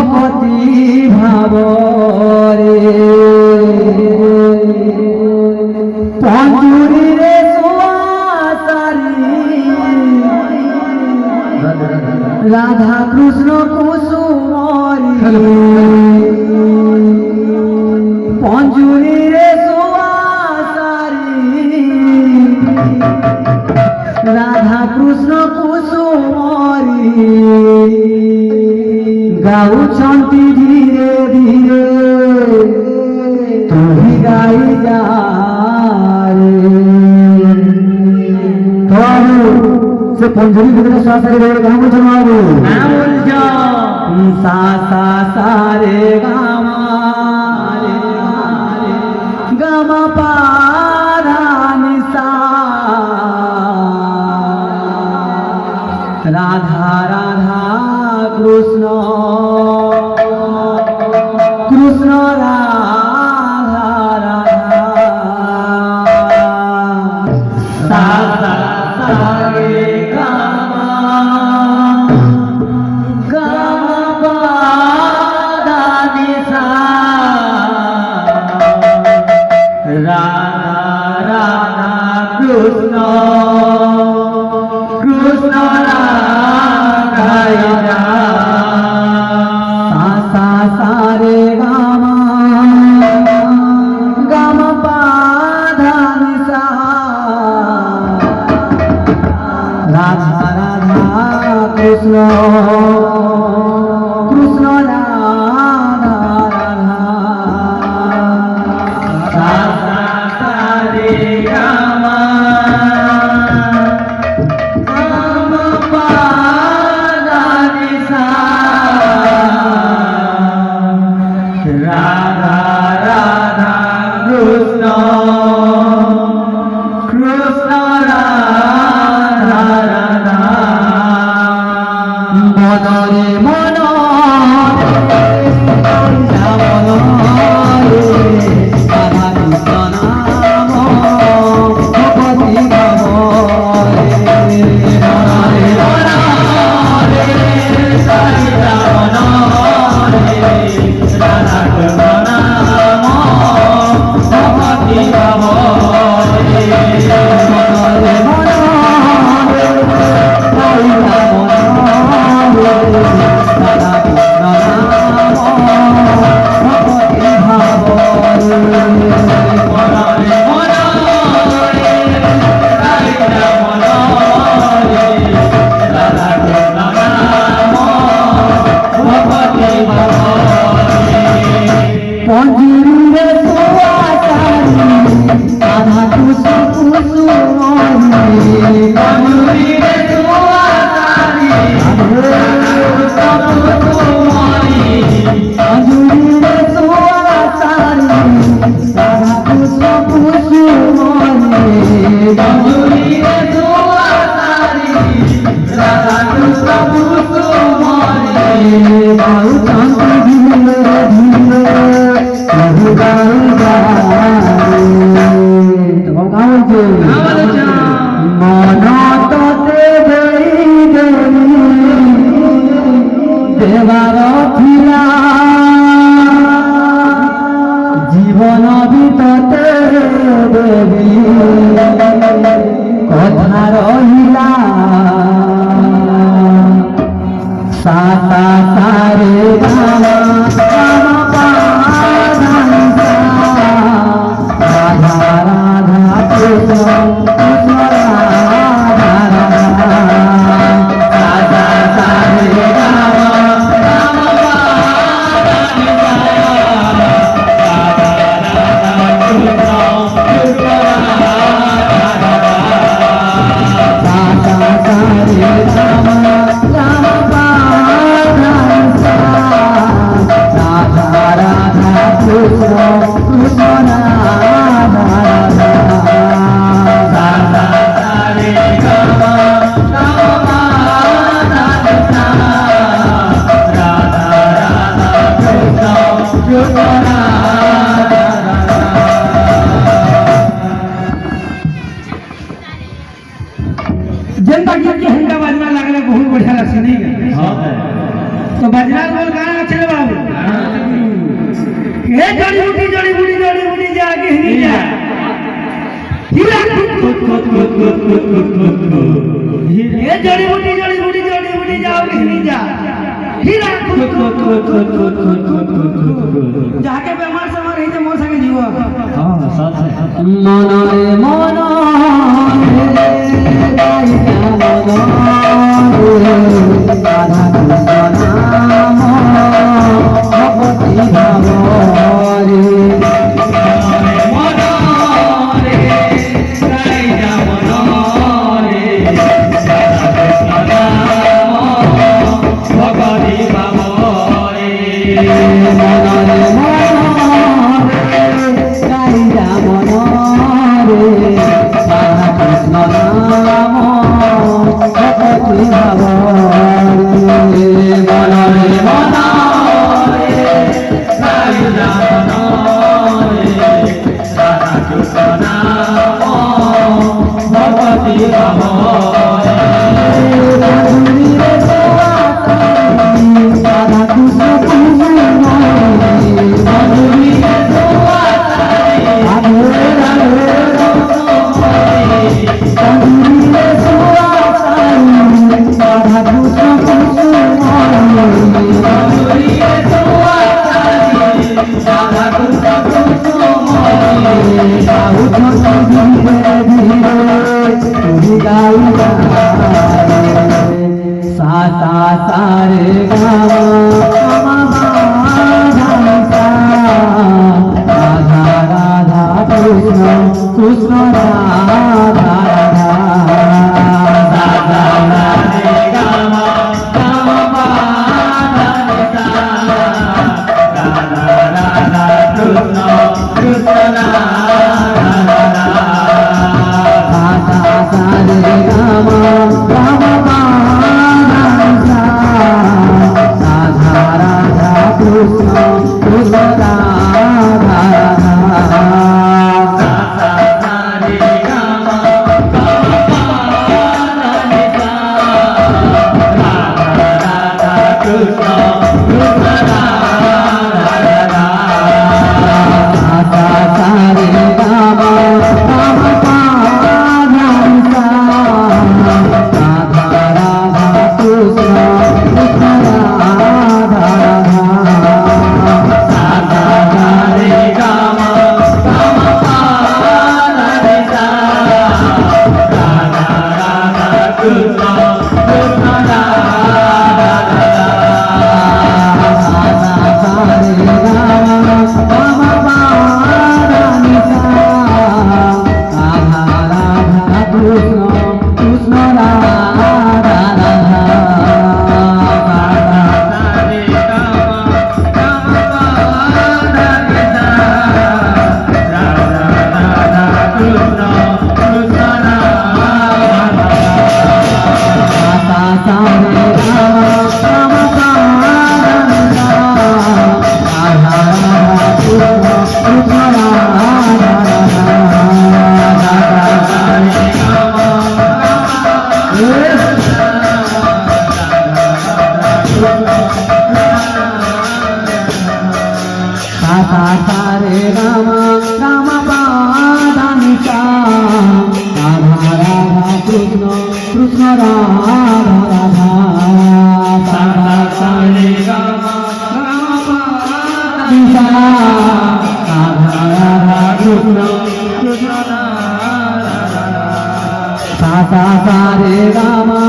ভকতি ভাবরে পঞ্জুরি রে সুয়াসারি রাধা কৃষ্ণ কুসুমরি পঞ্জুরি রে সুয়াসারি রাধা কৃষ্ণ কুসুমরি গাউছন্তি ধীরে ধীরে তুই গাই যা से पंजरी कितने सारे रे गाँव में जमाओ ना बोल जा सा सा सारे गामा गामा पारा निसा राधा राधा कृष्ण कृष्ण राधा राधा सा सा सारे राधा राधा कृष्ण कृष्ण राधा बोल गाना अच्छे बाबू हे जड़ी बूटी जाके ही जा हीरा ये जड़ी बूटी जाओगे ही जा हीरा जाके बेमार से मर ही तो मोर संगे जीवा हां साथ है मनो रे मनो राधा कृष्ण नाम भक्ति भाव रे Rama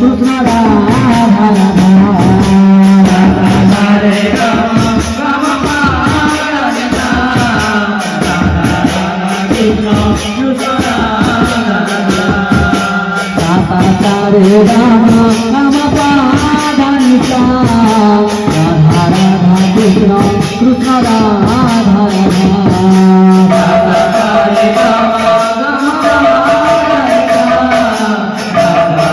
कृष्ण राधा राधा रे रे राम राम पादानिसा राधा राधा कृष्ण कृष्ण राधा राधा रे राम राम पादानिसा राधा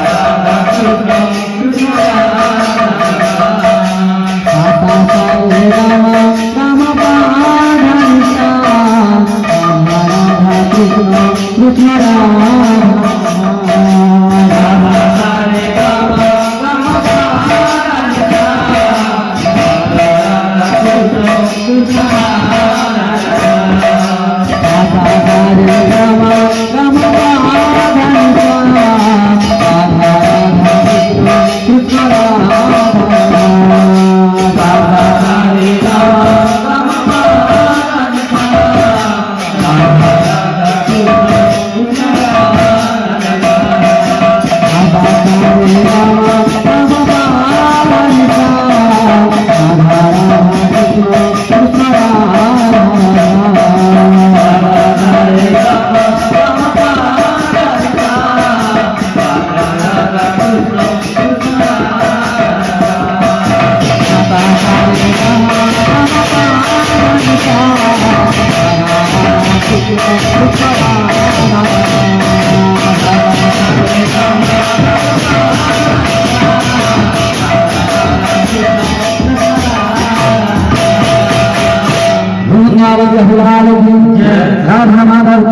राधा कृष्ण कृष्ण राधा रे राम राम पादानिसा राधा राधा कृष्ण कृष्ण राधा राधा माधव